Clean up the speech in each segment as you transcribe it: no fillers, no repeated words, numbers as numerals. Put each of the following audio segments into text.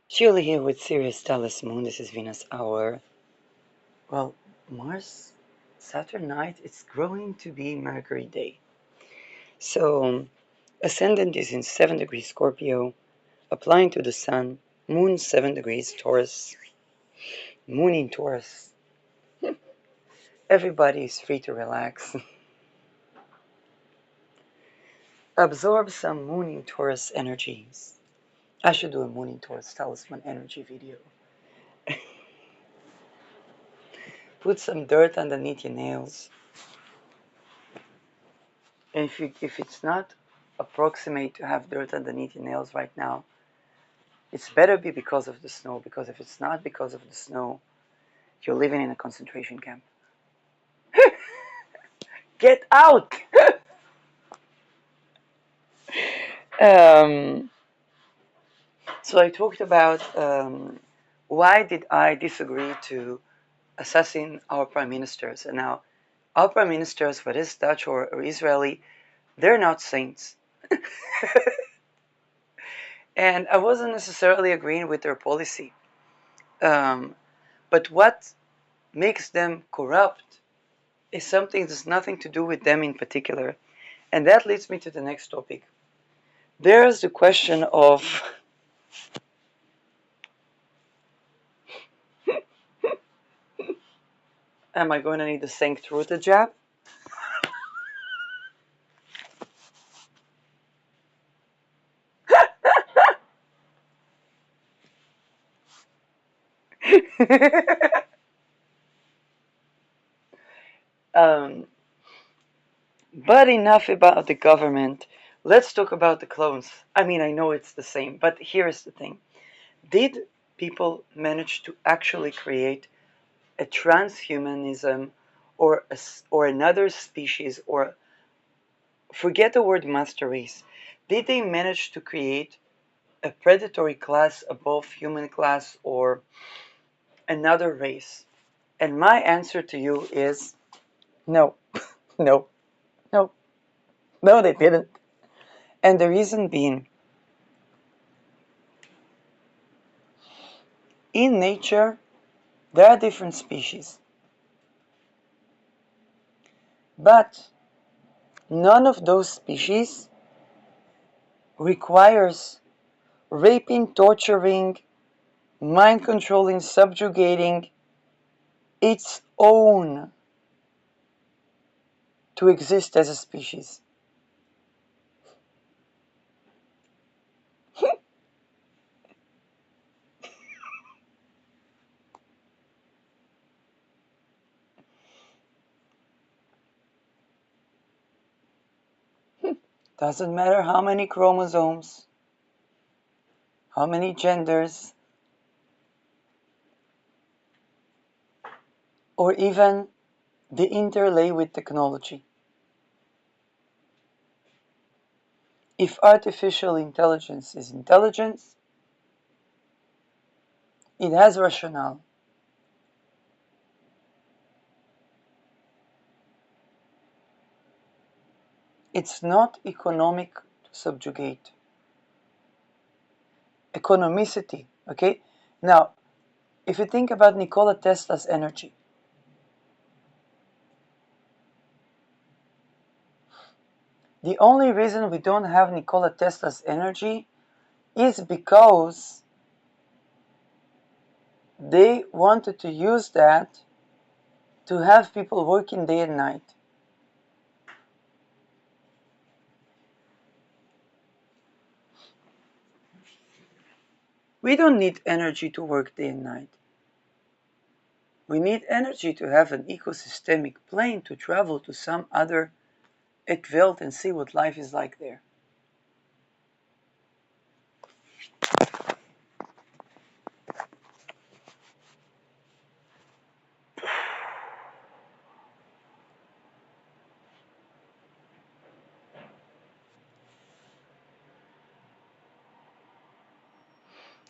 Julie here with Sirius Dallas Moon. This is Venus Hour. Well, Mars, Saturn night, it's growing to be Mercury day. So, Ascendant is in 7 degrees Scorpio, applying to the Sun. Moon 7 degrees Taurus. Moon in Taurus. Everybody is free to relax. Absorb some Moon in Taurus energies. I should do a Moon in Taurus talisman energy video. Put some dirt underneath your nails. And if it's not approximate to have dirt underneath your nails right now, it's better be because of the snow, because if it's not because of the snow, you're living in a concentration camp. Get out! um, so I talked about why did I disagree to assassin our prime ministers. And now, our prime ministers, whether it's Dutch or Israeli, they're not saints. And I wasn't necessarily agreeing with their policy. But what makes them corrupt is something that's nothing to do with them in particular. And that leads me to the next topic. There's the question of am I going to need a sank-throated jab? um, but enough about the government. Let's talk about the clones. I mean, I know it's the same, but here's the thing. Did people manage to actually create a transhumanism or another species, or forget the word master race? Did they manage to create a predatory class above human class or another race? And my answer to you is no, no, no, no, they didn't. And the reason being, in nature, there are different species, but none of those species requires raping, torturing, mind controlling, subjugating its own to exist as a species. Doesn't matter how many chromosomes, how many genders, or even the interlay with technology. If artificial intelligence is intelligence, it has rationale. It's not economic to subjugate. Economicity, okay? Now, if you think about Nikola Tesla's energy, the only reason we don't have Nikola Tesla's energy is because they wanted to use that to have people working day and night. We don't need energy to work day and night. We need energy to have an ecosystemic plane to travel to some other world and see what life is like there.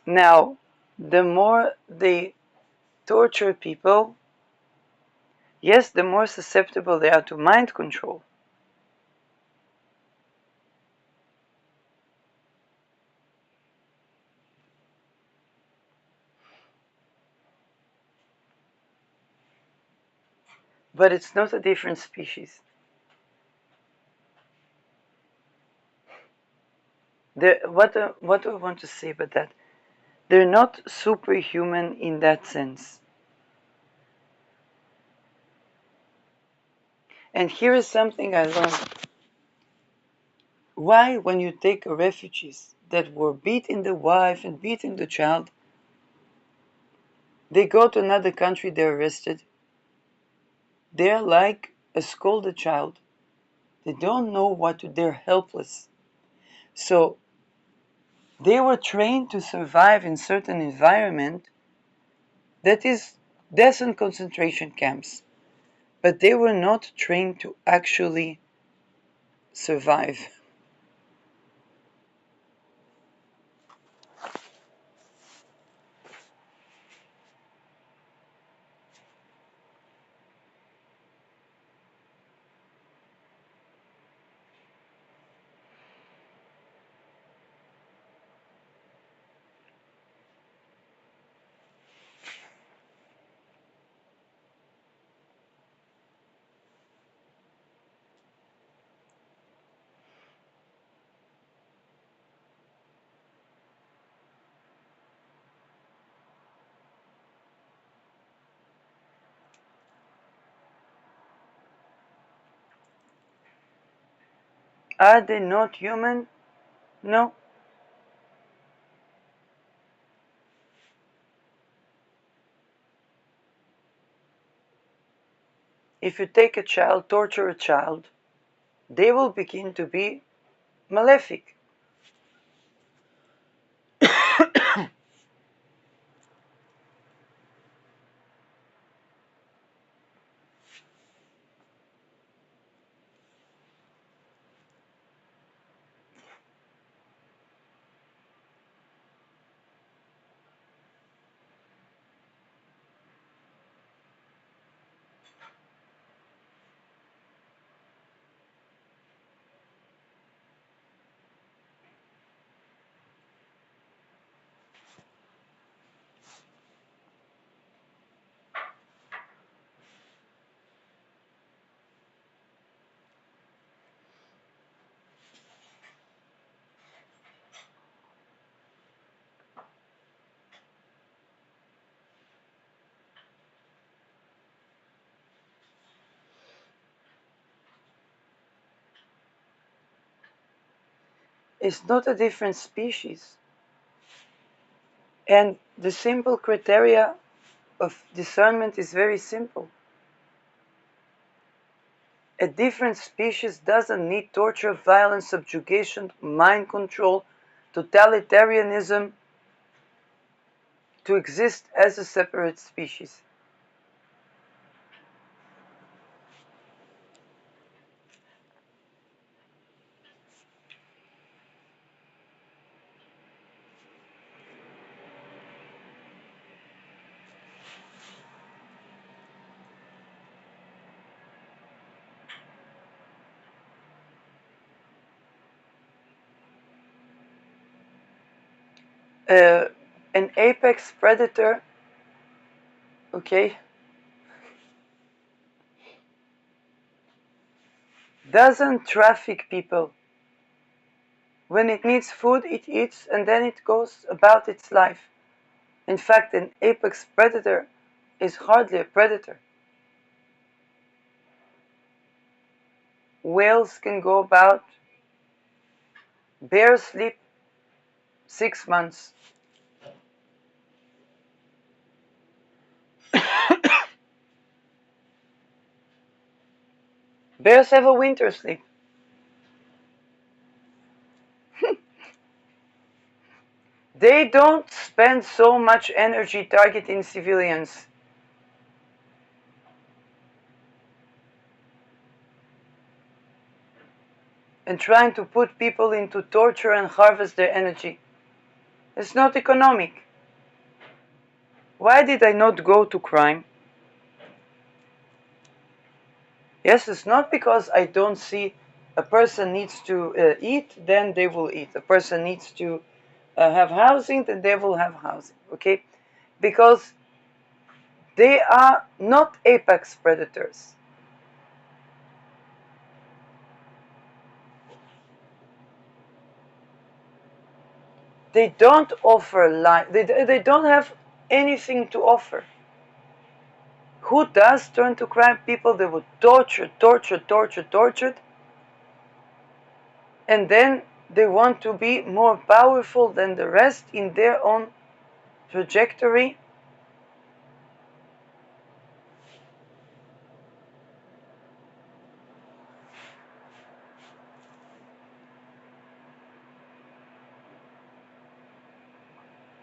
Now, the more they torture people, yes, the more susceptible they are to mind control. But it's not a different species. What do I want to say about that? They're not superhuman in that sense. And here is something I learned. Why, when you take refugees that were beating the wife and beating the child, they go to another country, they're arrested, they're like a scolded child. They don't know what to, they're helpless. So they were trained to survive in certain environment that is death and concentration camps. But they were not trained to actually survive. Are they not human? No. If you take a child, torture a child, they will begin to be malefic. It's not a different species. And the simple criteria of discernment is very simple. A different species doesn't need torture, violence, subjugation, mind control, totalitarianism to exist as a separate species. Uh, an apex predator, okay, doesn't traffic people. When it needs food, it eats and then it goes about its life. In fact, an apex predator is hardly a predator. Whales can go about, bears sleep 6 months. Bears have a winter sleep. They don't spend so much energy targeting civilians. And trying to put people into torture and harvest their energy. It's not economic. Why did I not go to crime? Yes, it's not because I don't see a person needs to eat, then they will eat. A person needs to have housing, then they will have housing. Okay? Because they are not apex predators. They don't offer life. They don't have anything to offer. Who does turn to crime? People that would torture, and then they want to be more powerful than the rest in their own trajectory.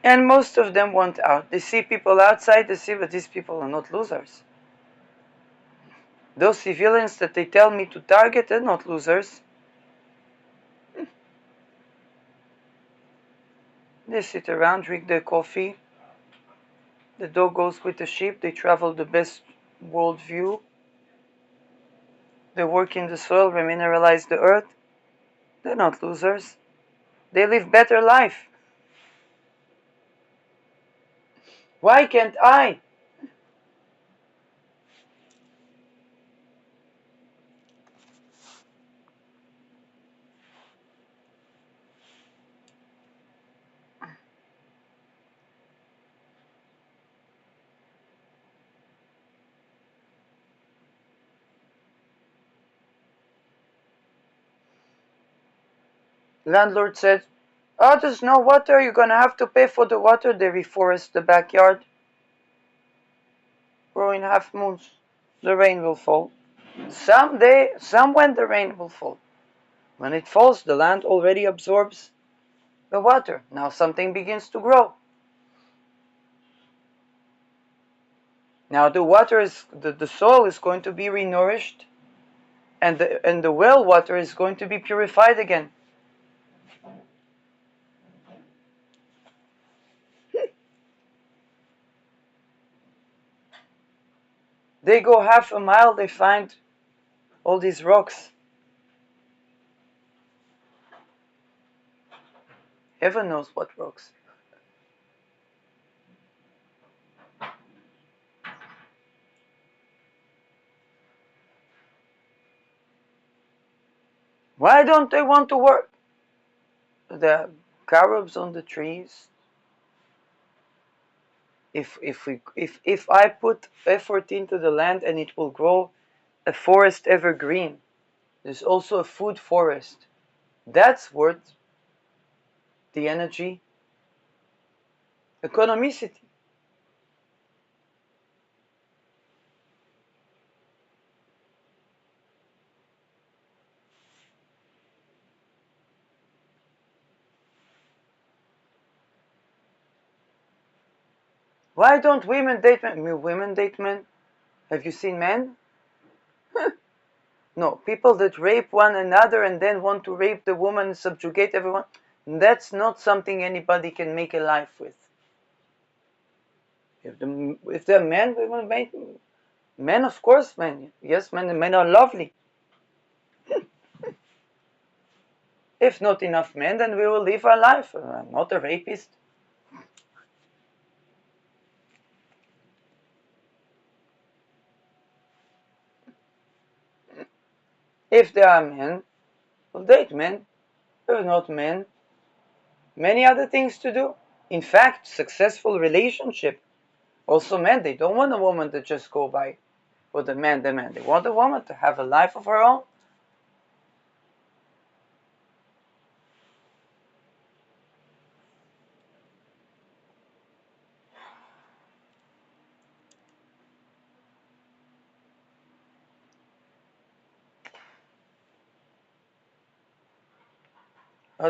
And most of them want out. They see people outside, they see that these people are not losers. Those civilians that they tell me to target, they're not losers. They sit around, drink their coffee. The dog goes with the sheep. They travel the best world view. They work in the soil, remineralize the earth. They're not losers. They live better life. Why can't I? Landlord said, oh, there's no water. You're going to have to pay for the water. They reforest the backyard. Growing half moons. The rain will fall. Someday, when the rain will fall. When it falls, the land already absorbs the water. Now something begins to grow. Now the soil is going to be renourished, and the well water is going to be purified again. They go half a mile, they find all these rocks. Heaven knows what rocks. Why don't they want to work? The carobs on the trees. If I put effort into the land and it will grow a forest evergreen, there's also a food forest. That's worth the energy. Economicity. Why don't women date men? Women date men? Have you seen men? No, people that rape one another and then want to rape the woman and subjugate everyone, that's not something anybody can make a life with. If they're men, women make men, of course, men. Yes, men are lovely. If not enough men, then we will live our life. I'm not a rapist. If there are men, we'll date men. If not men, many other things to do. In fact, successful relationship. Also men, they don't want a woman to just go by for the man. They want a woman to have a life of her own.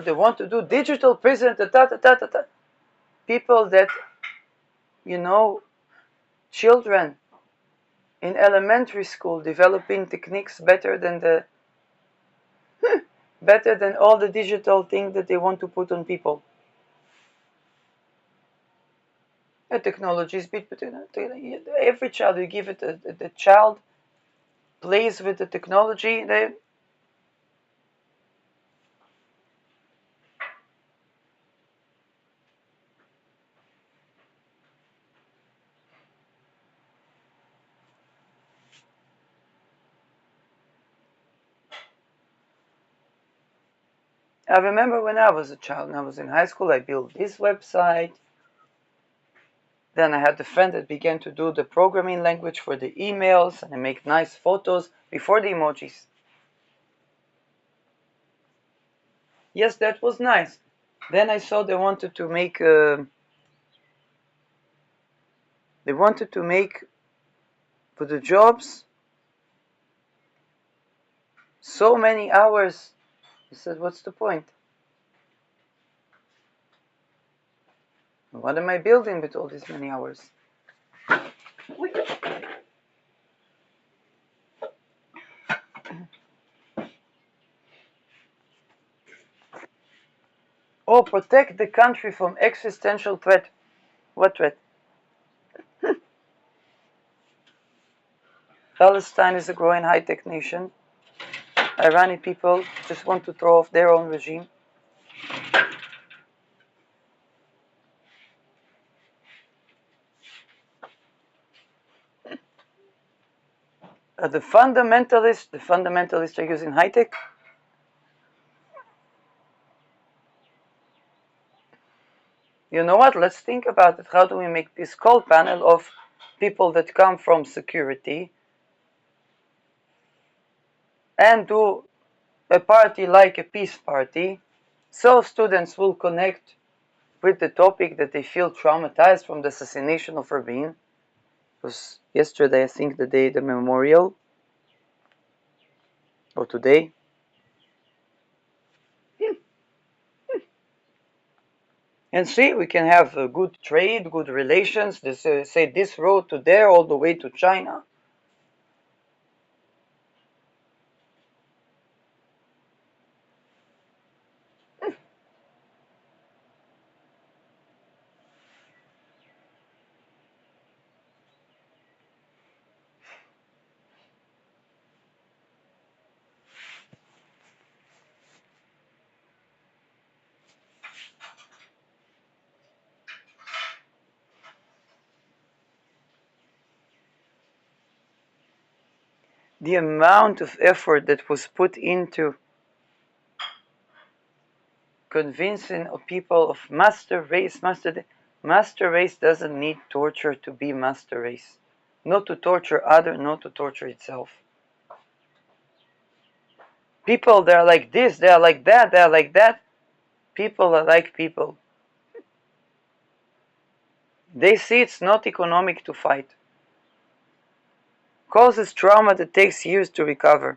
They want to do digital prison, people that, children in elementary school developing techniques better than all the digital things that they want to put on people. The technology is every child, you give it, the child plays with the technology, I remember when I was a child and I was in high school, I built this website. Then I had a friend that began to do the programming language for the emails, and I make nice photos before the emojis. Yes, that was nice. Then I saw they wanted to make for the jobs so many hours. I said, what's the point? What am I building with all these many hours? Oh, protect the country from existential threat. What threat? Palestine is a growing high-tech nation. Iranian people just want to throw off their own regime. The fundamentalists are using high-tech. You know what? Let's think about it. How do we make this call panel of people that come from security and do a party like a peace party, so students will connect with the topic that they feel traumatized from the assassination of Rabin. It was yesterday, I think, the memorial, or today. And see, we can have good trade, good relations. Say this road to there, all the way to China. The amount of effort that was put into convincing people of master race. Master race doesn't need torture to be master race. Not to torture others, not to torture itself. People, they are like this, they are like that, they are like that. People are like people. They see it's not economic to fight. Causes trauma that takes years to recover.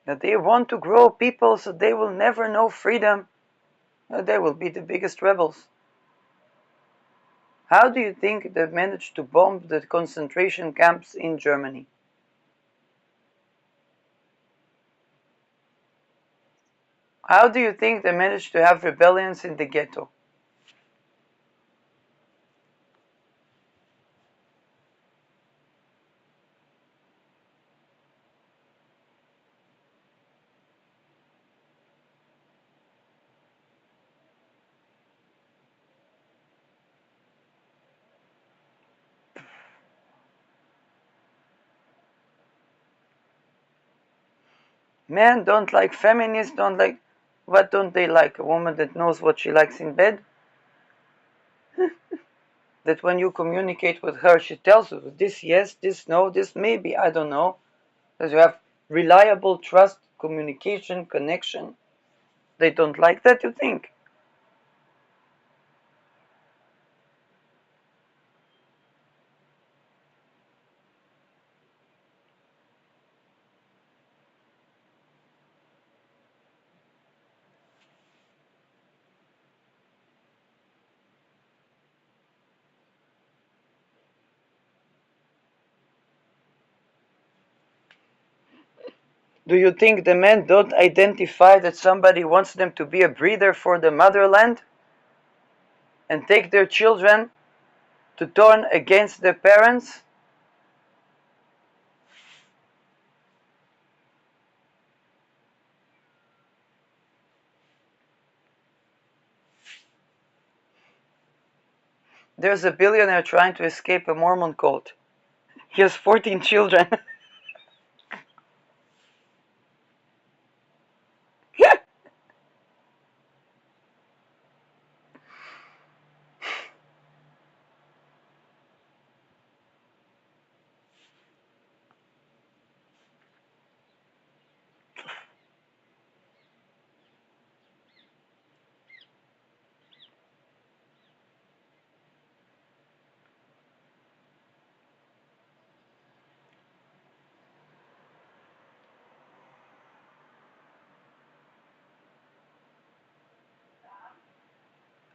That they want to grow people so they will never know freedom. They will be the biggest rebels. How do you think they managed to bomb the concentration camps in Germany? How do you think they managed to have rebellions in the ghetto? Men don't like feminists, don't like. What don't they like? A woman that knows what she likes in bed? That when you communicate with her, she tells you this yes, this no, this maybe, I don't know. That you have reliable trust, communication, connection. They don't like that, you think? Do you think the men don't identify that somebody wants them to be a breeder for the motherland and take their children to turn against their parents. There's a billionaire trying to escape a Mormon cult. He has 14 children.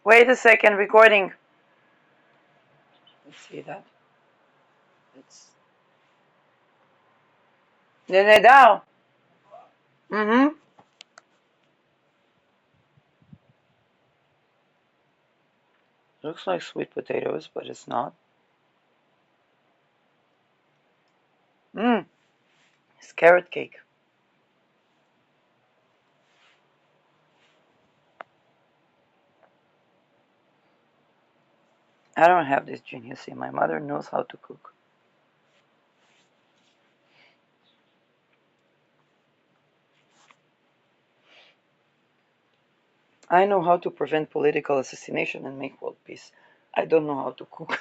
Wait a second, recording. Let's see that. It's now. Mm-hmm. Looks like sweet potatoes, but it's not. It's carrot cake. I don't have this genius. See, my mother knows how to cook. I know how to prevent political assassination and make world peace. I don't know how to cook.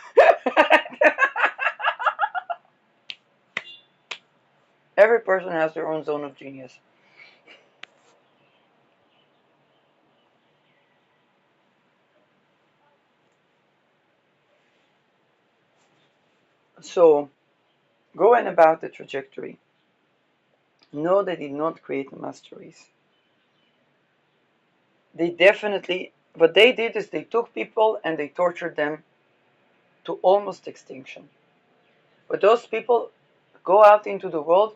Every person has their own zone of genius. So, going about the trajectory, no, they did not create a master race. They definitely, what they did is they took people and they tortured them to almost extinction. But those people go out into the world,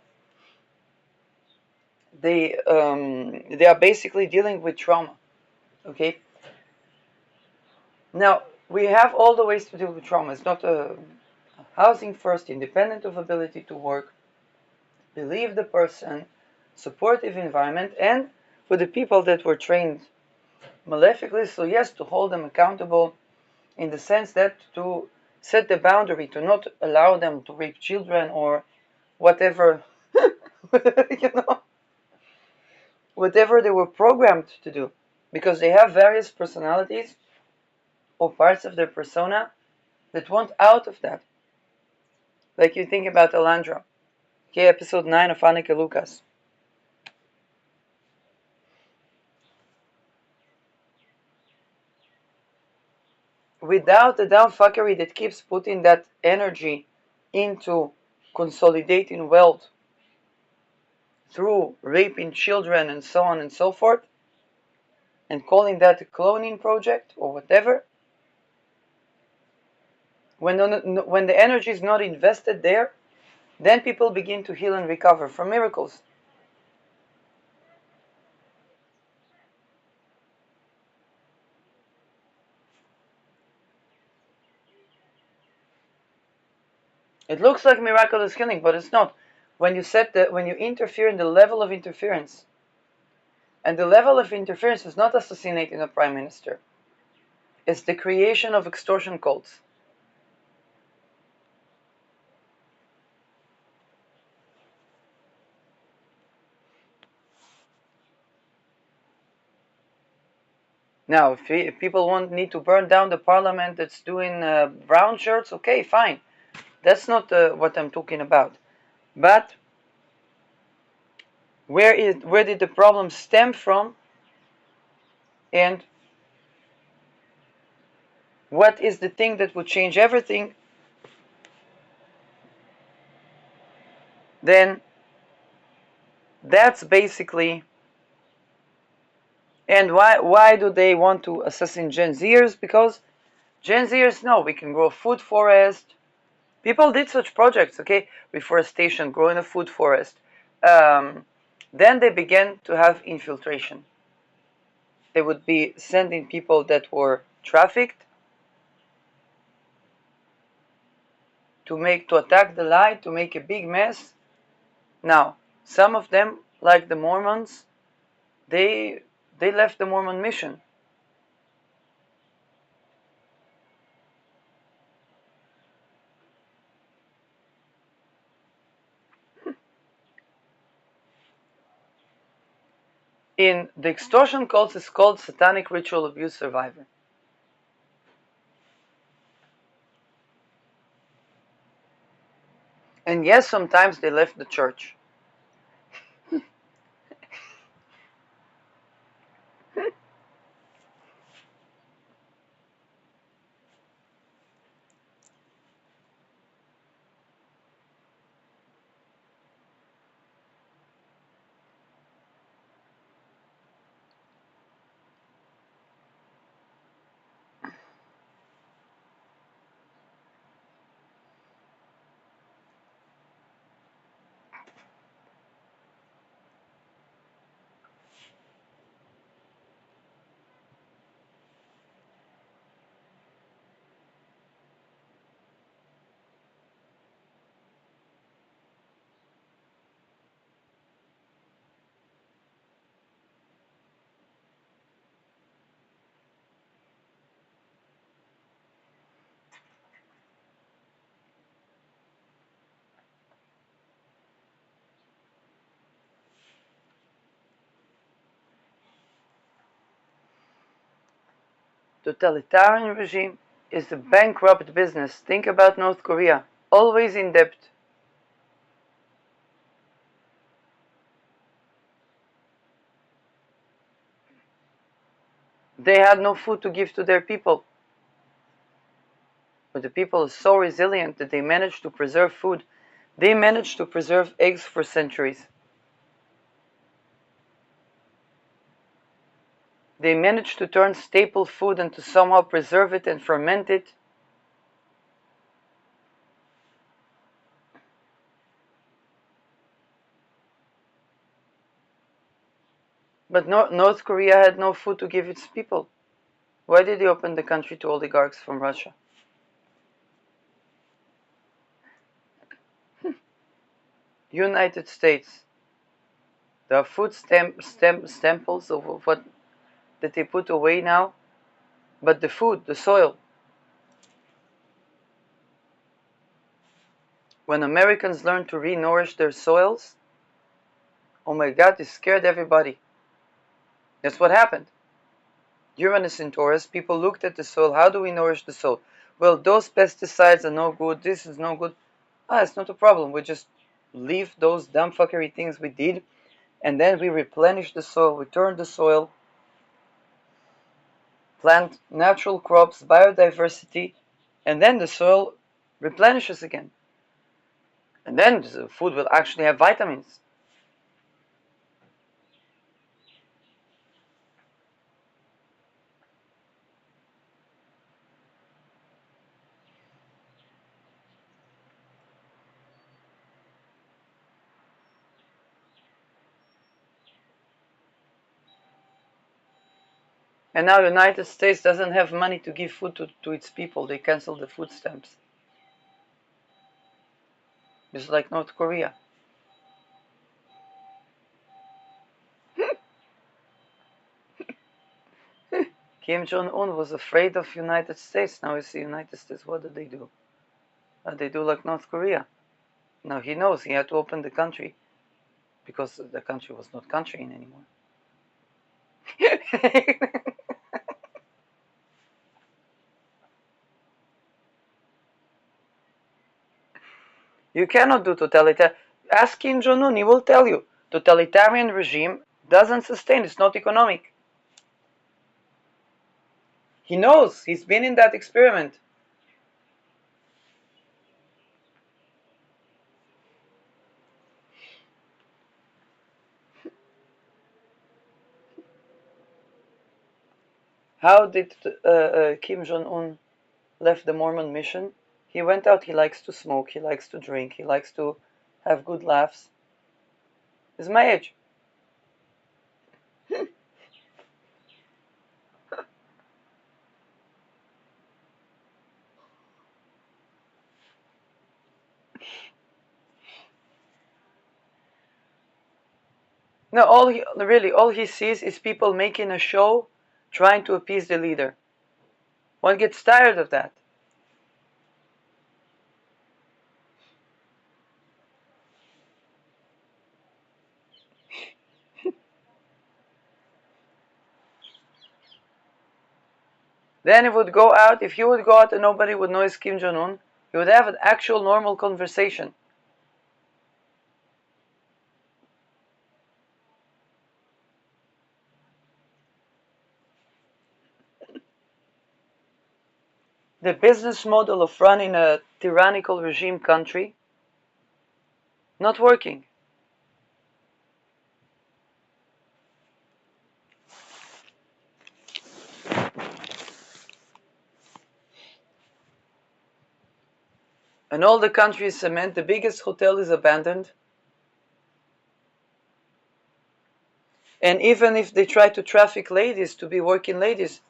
they are basically dealing with trauma. Okay. Now we have all the ways to deal with trauma. It's not a housing first, independent of ability to work, believe the person, supportive environment, and for the people that were trained malefically, so yes, to hold them accountable in the sense that to set the boundary, to not allow them to rape children or whatever, you know, whatever they were programmed to do, because they have various personalities or parts of their persona that want out of that. Like you think about Alandra, okay, episode 9 of Annika Lucas. Without the dumb fuckery that keeps putting that energy into consolidating wealth through raping children and so on and so forth, and calling that a cloning project or whatever, when the energy is not invested there, then people begin to heal and recover from miracles. It looks like miraculous healing, but it's not. When you interfere in the level of interference, and the level of interference is not assassinating a prime minister, it's the creation of extortion cults. Now, if people need to burn down the parliament that's doing brown shirts, okay, fine. That's not what I'm talking about. But where did the problem stem from, and what is the thing that would change everything? Then that's basically. And why do they want to assassinate Gen Zers? Because Gen Zers know we can grow food forest. People did such projects, okay? Reforestation, growing a food forest. Then they began to have infiltration. They would be sending people that were trafficked to attack the light, to make a big mess. Now, some of them, like the Mormons, they left the Mormon mission. In the extortion cults, is called satanic ritual abuse survivor. And yes, sometimes they left the church. Totalitarian regime is the bankrupt business. Think about North Korea, always in debt. They had no food to give to their people. But the people are so resilient that they managed to preserve food. They managed to preserve eggs for centuries. They managed to turn staple food and to somehow preserve it and ferment it. But North Korea had no food to give its people. Why did they open the country to oligarchs from Russia? United States. There are food staples of what that they put away now. But the food, the soil. When Americans learned to re-nourish their soils, oh my God, it scared everybody. That's what happened. Uranus in Taurus, people looked at the soil. How do we nourish the soil? Well, those pesticides are no good. This is no good. It's not a problem. We just leave those dumb fuckery things we did, and then we replenish the soil. We turn the soil, plant natural crops, biodiversity, and then the soil replenishes again. And then the food will actually have vitamins. And now the United States doesn't have money to give food to its people. They cancel the food stamps. It's like North Korea. Kim Jong-un was afraid of United States. Now it's the United States. What do they do? They do like North Korea. Now he knows he had to open the country because the country was not countrying anymore. You cannot do totalitarian. Ask Kim Jong-un, he will tell you. Totalitarian regime doesn't sustain. It's not economic. He knows. He's been in that experiment. How did Kim Jong-un left the Mormon mission? He went out. He likes to smoke. He likes to drink. He likes to have good laughs. He's my age. No, all he sees is people making a show, trying to appease the leader. One gets tired of that. Then it would go out, if you would go out and nobody would know it's Kim Jong-un, you would have an actual normal conversation. The business model of running a tyrannical regime country, not working. And all the country is cement, the biggest hotel is abandoned. And even if they try to traffic ladies to be working ladies,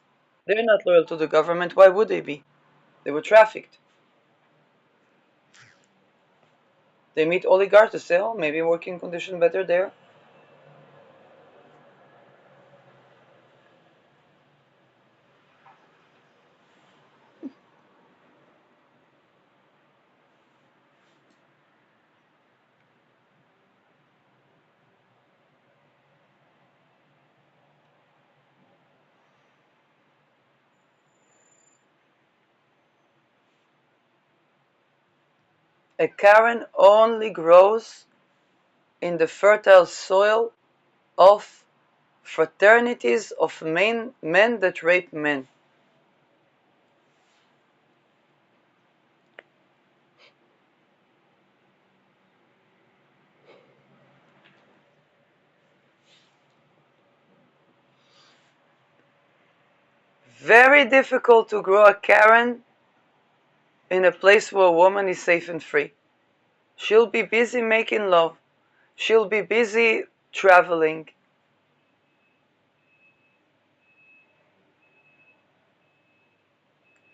they're not loyal to the government. Why would they be? They were trafficked. They meet oligarchs to say, oh, maybe working condition better there. A Karen only grows in the fertile soil of fraternities of men that rape men. Very difficult to grow a Karen in a place where a woman is safe and free. She'll be busy making love. She'll be busy traveling.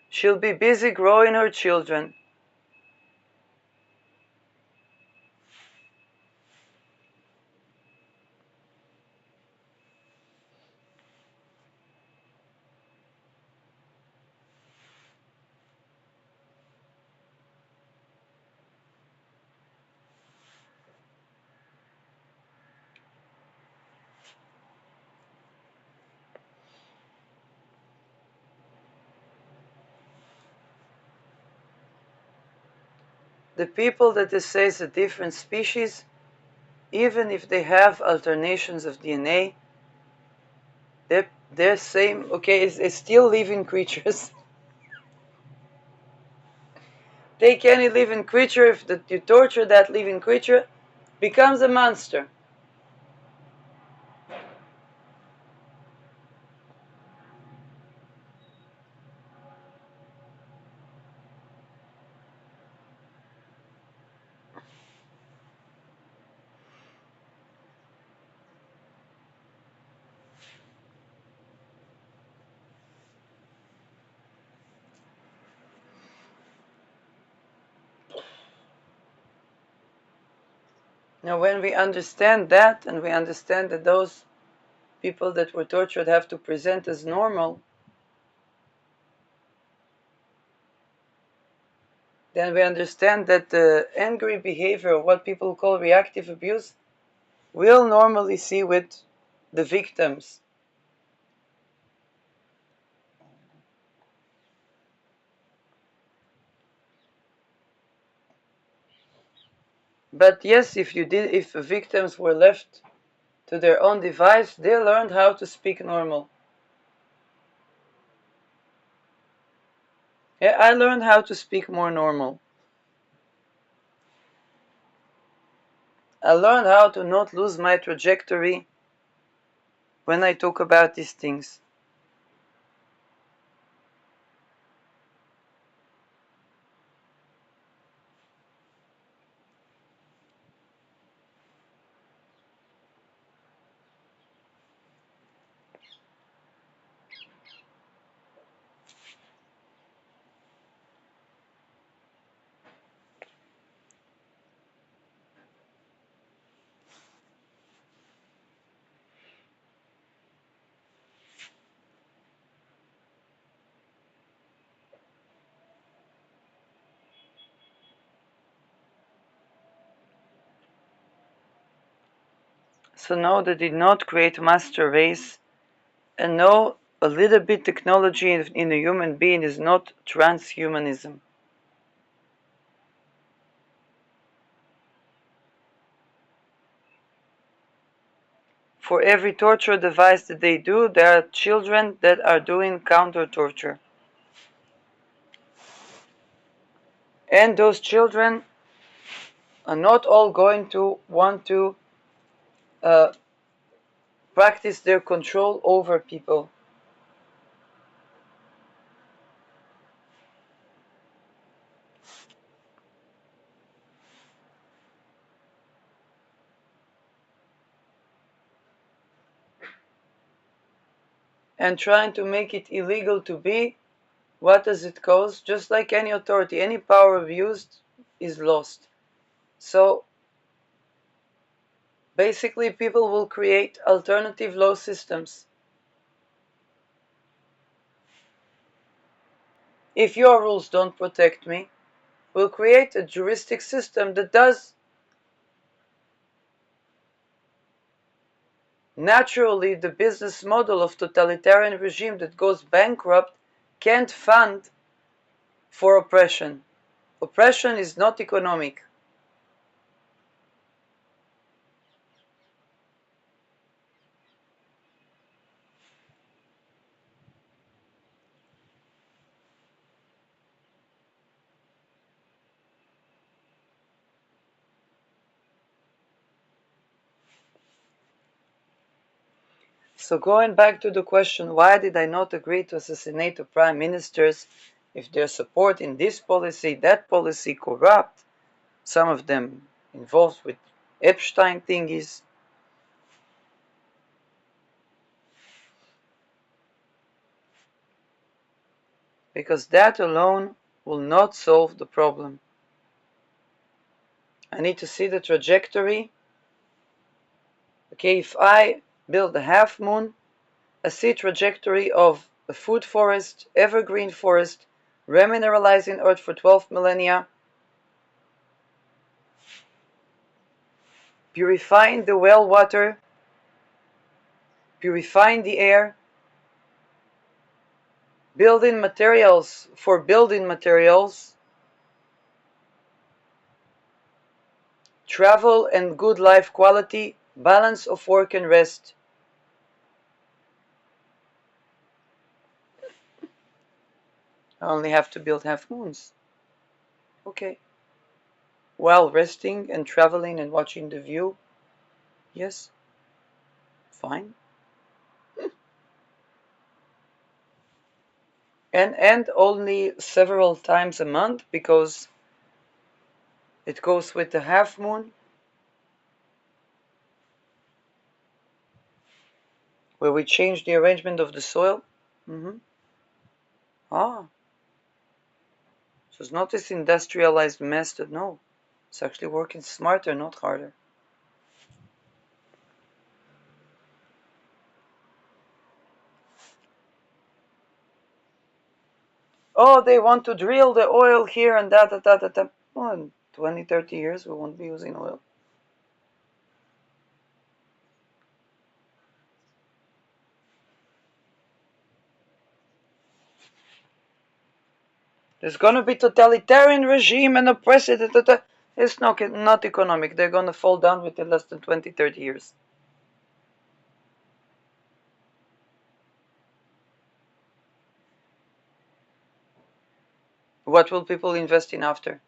She'll be busy growing her children. The people that they say is a different species, even if they have alternations of DNA, they're same, okay, it's still living creatures. Take any living creature, if you torture that living creature, becomes a monster. Now, when we understand that, and we understand that those people that were tortured have to present as normal, then we understand that the angry behavior, what people call reactive abuse, we'll normally see with the victims. But yes, if victims were left to their own device, they learned how to speak normal. Yeah, I learned how to speak more normal. I learned how to not lose my trajectory when I talk about these things. So no, they did not create master race, and no, a little bit technology in a human being is not transhumanism. For every torture device that they do, there are children that are doing counter torture. And those children are not all going to want to practice their control over people. And trying to make it illegal to be, what does it cost? Just like any authority, any power abused is lost. So basically, people will create alternative law systems. If your rules don't protect me, we'll create a juristic system that does. Naturally, the business model of totalitarian regime that goes bankrupt can't fund for oppression. Oppression is not economic. So going back to the question, why did I not agree to assassinate the prime ministers if their support in this policy, that policy corrupt, some of them involved with Epstein thingies? Because that alone will not solve the problem. I need to see the trajectory. Okay, if I build a half moon, I see trajectory of a food forest, evergreen forest, remineralizing Earth for 12 millennia, purifying the well water, purifying the air, building materials for building materials, travel and good life quality, balance of work and rest. I only have to build half moons. Okay. While resting and traveling and watching the view, yes, fine. And only several times a month because it goes with the half moon, where we change the arrangement of the soil. Ah, so it's not this industrialized mess that, no, it's actually working smarter, not harder. Oh, they want to drill the oil here and that. Oh, in 20, 30 years we won't be using oil. There's gonna be totalitarian regime and oppressive. It's not economic. They're gonna fall down within less than 20, 30 years. What will people invest in after?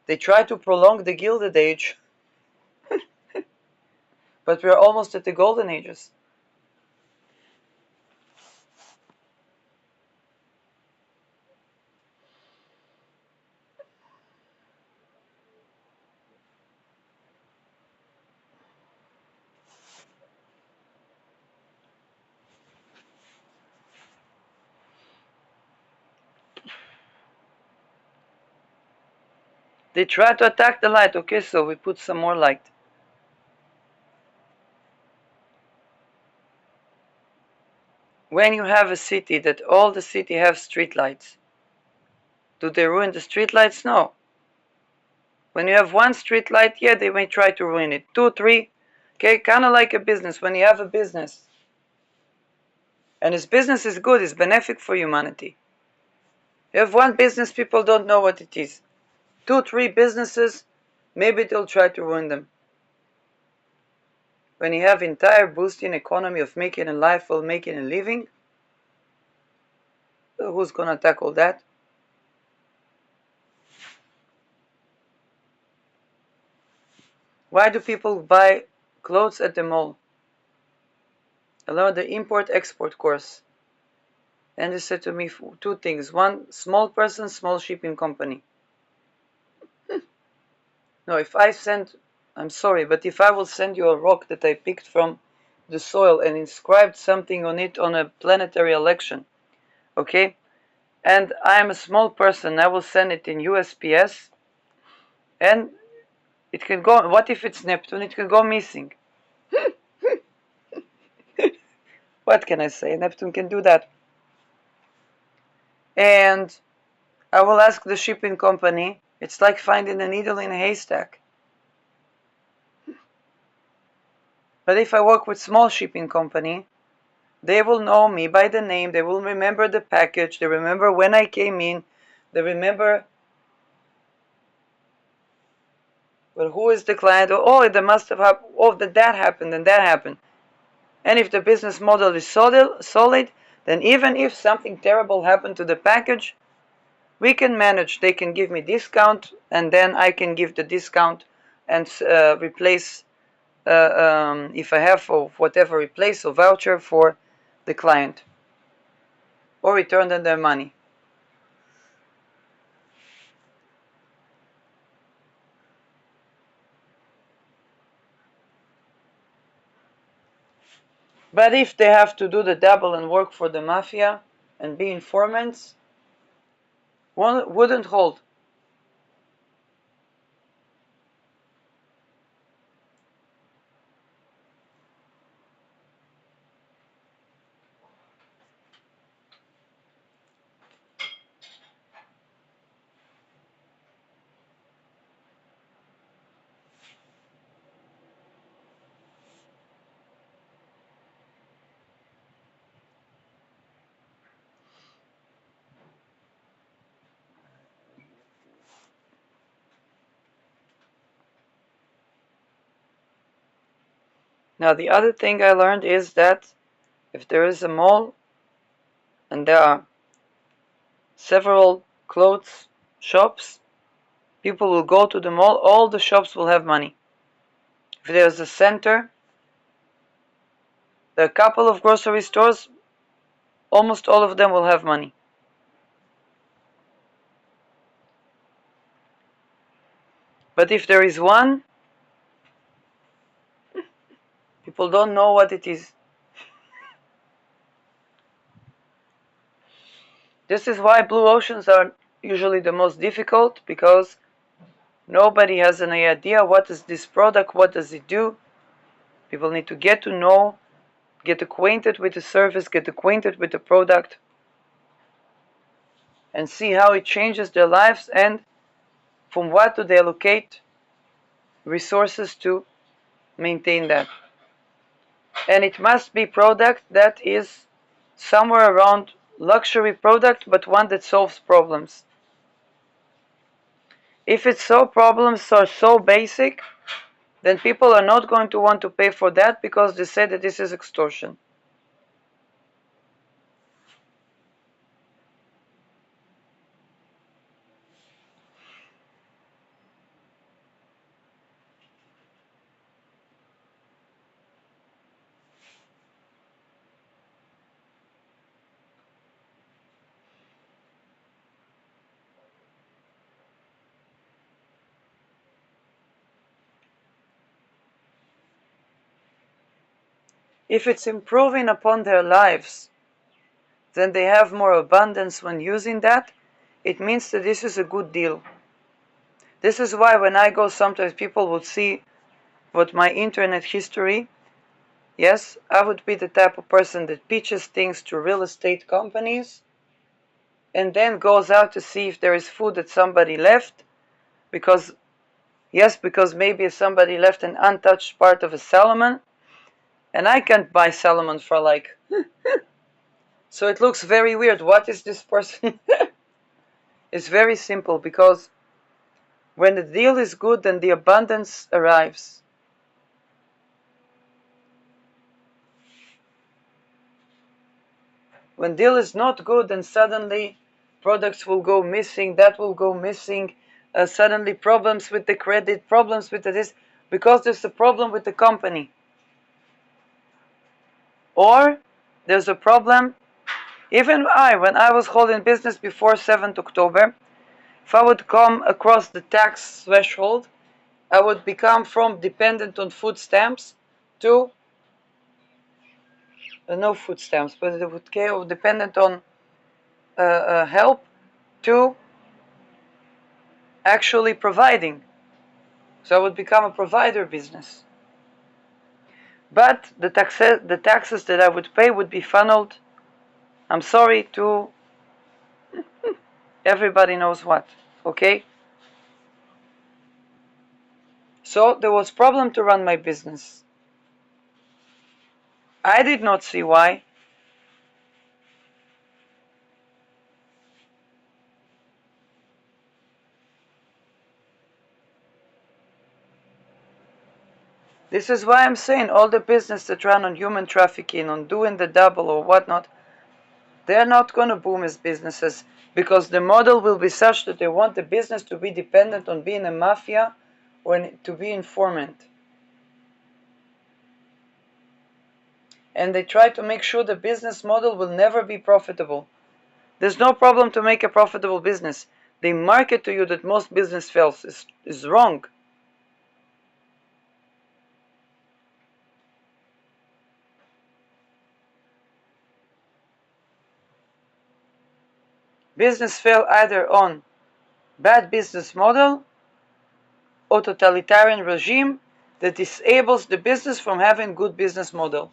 They try to prolong the Gilded Age, but we're almost at the Golden Ages. They try to attack the light. Okay, so we put some more light. When you have a city that all the city have street lights, do they ruin the street lights? No. When you have one street light, yeah, they may try to ruin it. 2, 3, Okay, kind of like a business. When you have a business, and this business is good, it's benefic for humanity. You have one business, people don't know what it is. 2, 3 businesses, maybe they'll try to ruin them. When you have entire boosting economy of making a life while making a living, who's gonna tackle that? Why do people buy clothes at the mall? I learned the import-export course. And they said to me 2 things. One, small person, small shipping company. No, I'm sorry, but if I will send you a rock that I picked from the soil and inscribed something on it on a planetary election, okay? And I am a small person, I will send it in USPS, and it can go, what if it's Neptune? It can go missing. What can I say? Neptune can do that. And I will ask the shipping company, it's like finding a needle in a haystack. But if I work with small shipping company, they will know me by the name, they will remember the package, they remember when I came in, they remember well, who is the client, oh, they must have happened, oh, that happened and that happened. And if the business model is solid, then even if something terrible happened to the package, we can manage. They can give me discount, and then I can give the discount and replace, if I have for whatever, replace or voucher for the client, or return them their money. But if they have to do the double and work for the mafia and be informants, one wouldn't hold. Now the other thing I learned is that if there is a mall and there are several clothes shops, people will go to the mall, all the shops will have money. If there's a center, there are a couple of grocery stores, almost all of them will have money. But if there is one, people don't know what it is. This is why blue oceans are usually the most difficult, because nobody has an idea what is this product, what does it do. People need to get to know, get acquainted with the service, get acquainted with the product, and see how it changes their lives, and from what do they allocate resources to maintain that. And it must be product that is somewhere around luxury product, but one that solves problems. If it's so problems are so basic, then people are not going to want to pay for that, because they say that this is extortion. If it's improving upon their lives, then they have more abundance when using that, it means that this is a good deal. This is why when I go, sometimes people would see what my internet history, yes, I would be the type of person that pitches things to real estate companies and then goes out to see if there is food that somebody left, because Yes, because maybe somebody left an untouched part of a salmon, and I can't buy salmon for like... So it looks very weird. What is this person? It's very simple, because when the deal is good, then the abundance arrives. When deal is not good, then suddenly products will go missing, that will go missing, suddenly problems with the credit, problems with this, because there's a problem with the company. Or there's a problem, even when I was holding business before 7th October, if I would come across the tax threshold, I would become from dependent on food stamps to no food stamps, but it would go dependent on help to actually providing. So I would become a provider business. But the taxes that I would pay would be funneled, I'm sorry, to everybody knows what. Okay? So there was problem to run my business. I did not see why. This is why I'm saying all the business that run on human trafficking, on doing the double or whatnot, they're not going to boom as businesses, because the model will be such that they want the business to be dependent on being a mafia or to be informant. And they try to make sure the business model will never be profitable. There's no problem to make a profitable business. They market to you that most business fails is wrong. Business fail either on bad business model or totalitarian regime that disables the business from having good business model.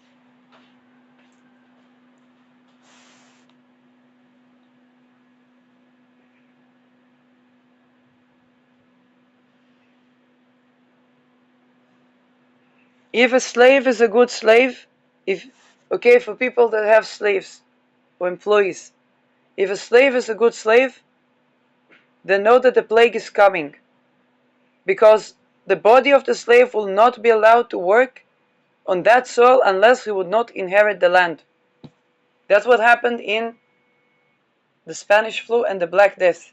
If a slave is a good slave, okay, for people that have slaves or employees, if a slave is a good slave, then know that the plague is coming, because the body of the slave will not be allowed to work on that soil unless he would not inherit the land. That's what happened in the Spanish flu and the Black Death.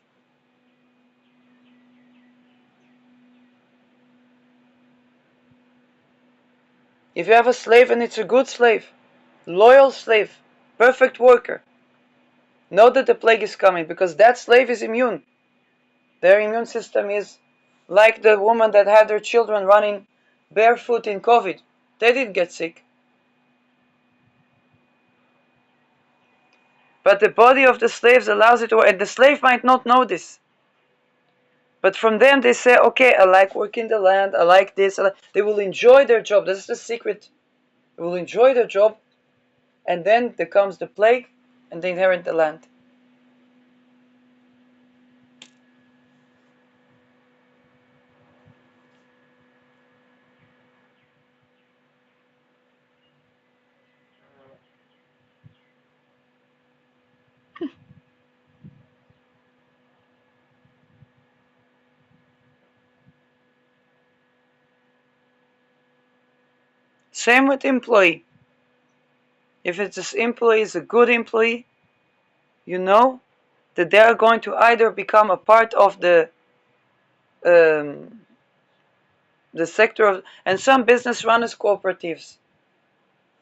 If you have a slave and it's a good slave, loyal slave, perfect worker, know that the plague is coming, because that slave is immune. Their immune system is like the woman that had their children running barefoot in COVID. They didn't get sick. But the body of the slaves allows it to, and the slave might not know this. But from them they say, okay, I like working the land, I like this. They will enjoy their job. This is the secret. They will enjoy their job, and then there comes the plague, and they inherit the land. Same with employee. If this employee is a good employee, you know that they are going to either become a part of um, the sector of, and some business run as cooperatives.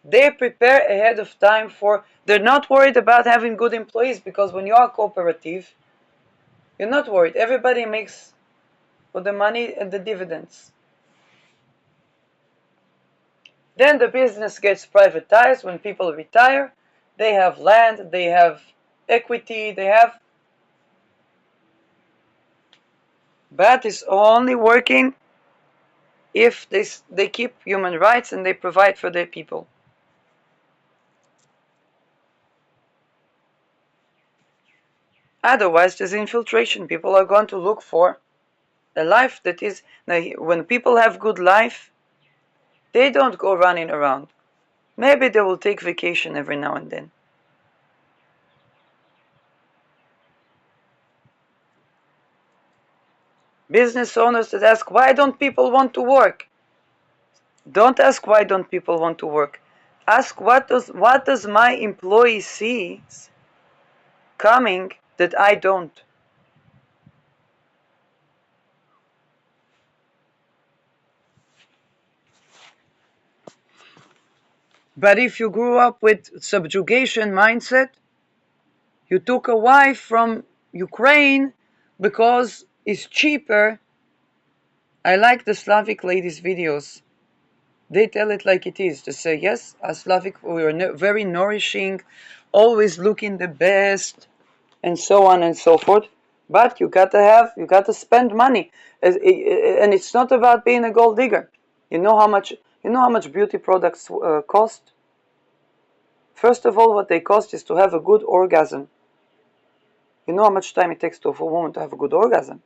They prepare ahead of time for, they're not worried about having good employees, because when you are cooperative, you're not worried. Everybody makes for the money and the dividends. Then the business gets privatized when people retire. They have land, they have equity, they have... But it's only working if they keep human rights and they provide for their people. Otherwise, there's infiltration. People are going to look for A life that is, now, when people have good life, they don't go running around. Maybe they will take vacation every now and then. Business owners that ask, why don't people want to work? Don't ask why don't people want to work. Ask what does my employee see coming that I don't? But if you grew up with subjugation mindset, you took a wife from Ukraine because it's cheaper. I like the Slavic ladies' videos. They tell it like it is. They say, yes, as Slavic, we are very nourishing, always looking the best, and so on and so forth. But you gotta spend money, and it's not about being a gold digger. You know how much beauty products cost. First of all, what they cost is to have a good orgasm. You know how much time it takes for a woman to have a good orgasm.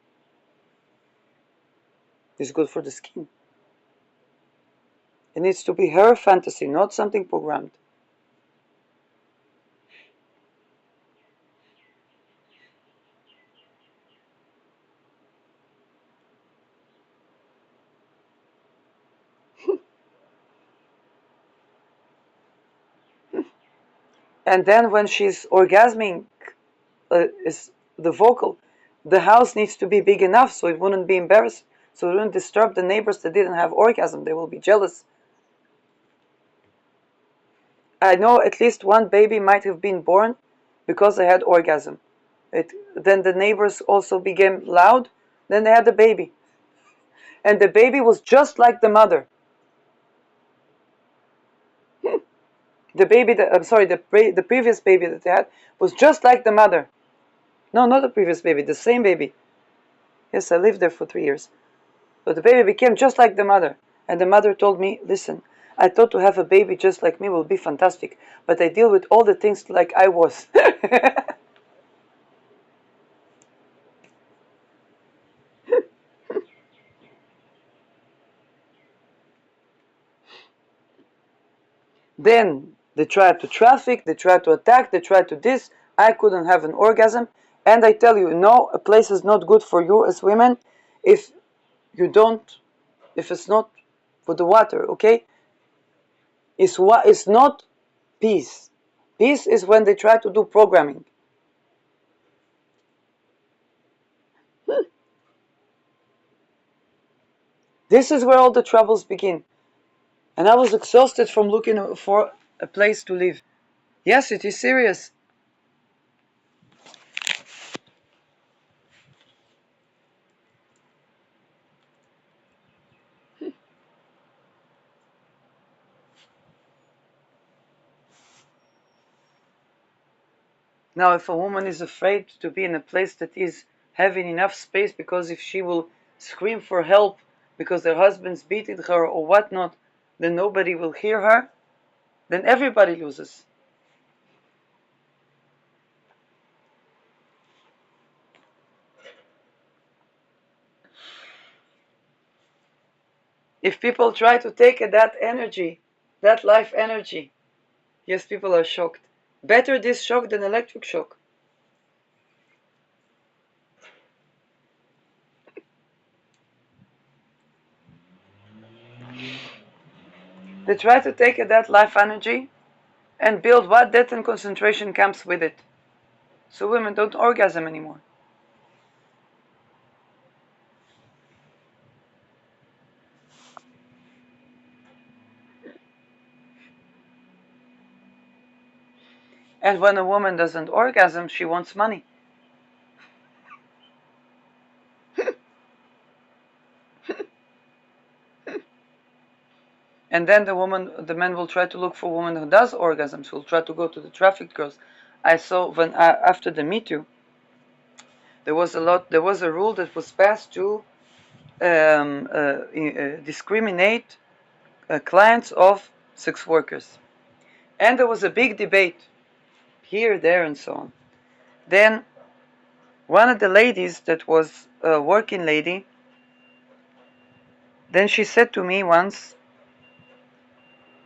It's good for the skin. It needs to be her fantasy, not something programmed. And then when she's orgasming, is the vocal, the house needs to be big enough so it wouldn't be embarrassed, so it wouldn't disturb the neighbors that didn't have orgasm. They will be jealous. I know at least one baby might have been born because they had orgasm. Then the neighbors also became loud. Then they had the baby, and the baby was just like the mother. The baby that, I'm sorry, the previous baby that they had was just like the mother. No, not the previous baby, the same baby. Yes, I lived there for 3 years. But the baby became just like the mother. And the mother told me, listen, I thought to have a baby just like me will be fantastic, but I deal with all the things like I was. Then they tried to traffic, they tried to attack, they tried to this. I couldn't have an orgasm. And I tell you, no, a place is not good for you as women if you don't, if it's not for the water, okay? It's not peace. Peace is when they try to do programming. This is where all the troubles begin. And I was exhausted from looking for a place to live. Yes, it is serious. Now, if a woman is afraid to be in a place that is having enough space because if she will scream for help because her husband's beating her or whatnot, then nobody will hear her, then everybody loses. If people try to take that energy, that life energy, yes, people are shocked. Better this shock than electric shock. They try to take that life energy and build what death and concentration camps with it. So women don't orgasm anymore. And when a woman doesn't orgasm, she wants money. And then the men will try to look for a woman who does orgasms. Will try to go to the trafficked girls. I saw after the Me Too, there was a rule that was passed to discriminate clients of sex workers, and there was a big debate here, there, and so on. Then one of the ladies that was a working lady Then she said to me once,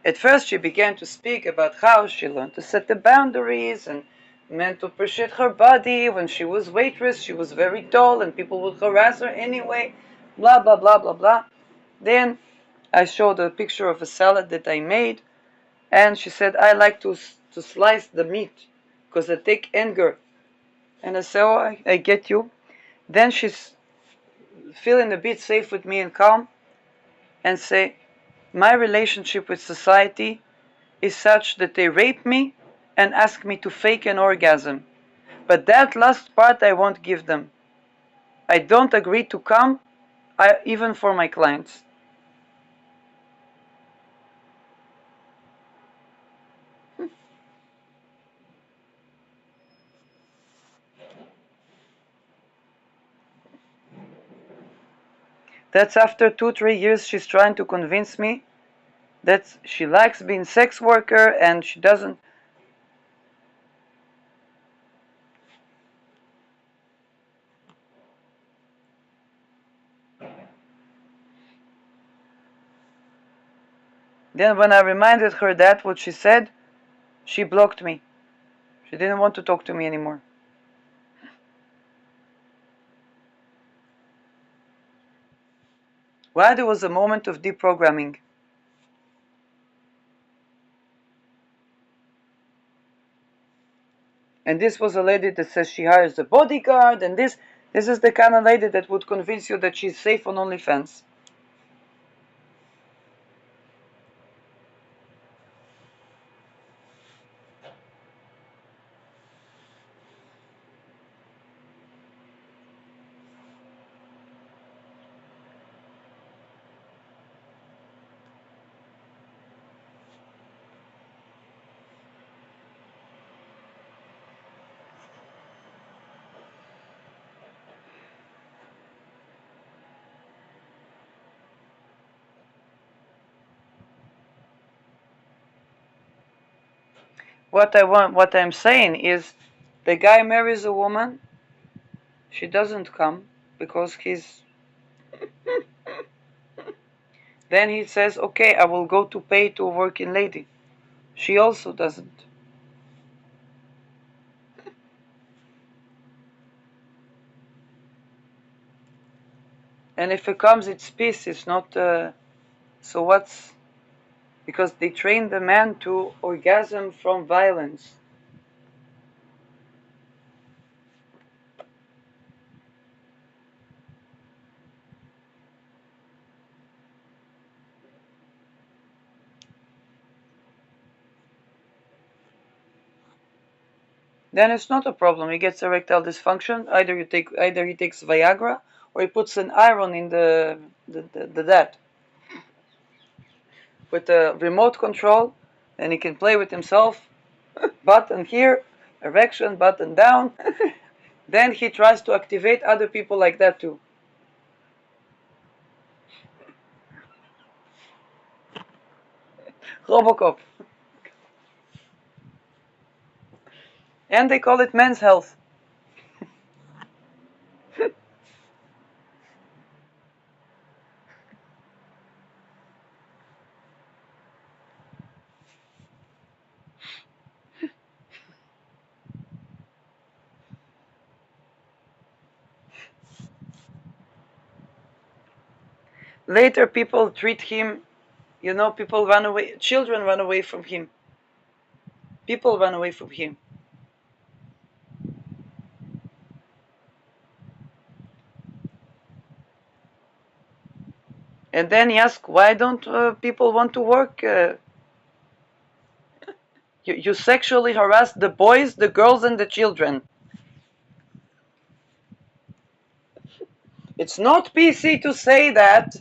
at first she began to speak about how she learned to set the boundaries and meant to appreciate her body. When she was waitress, she was very tall and people would harass her anyway, blah, blah, blah, blah, blah. Then I showed a picture of a salad that I made, and she said, I like to slice the meat because I take anger. And I said, oh, I get you. Then she's feeling a bit safe with me and calm and say, my relationship with society is such that they rape me and ask me to fake an orgasm. But that last part I won't give them. I don't agree to come, even for my clients. That's after 2-3 years she's trying to convince me that she likes being sex worker and she doesn't. Then when I reminded her that what she said, she blocked me. She didn't want to talk to me anymore. Why? There was a moment of deprogramming. And this was a lady that says she hires a bodyguard, and this is the kind of lady that would convince you that she's safe on OnlyFans. What I'm saying is, the guy marries a woman, she doesn't come because he's. Then he says, okay, I will go to pay to a working lady. She also doesn't. And if it comes, it's peace. It's not. So what's? Because they train the man to orgasm from violence. Then it's not a problem. He gets erectile dysfunction. Either he takes Viagra, or he puts an iron in the that with a remote control, and he can play with himself. Button here, erection, button down. Then he tries to activate other people like that too. Robocop. And they call it men's health. Later people treat him, people run away, children run away from him. People run away from him. And then he asks, why don't people want to work? You sexually harass the boys, the girls, and the children. It's not PC to say that.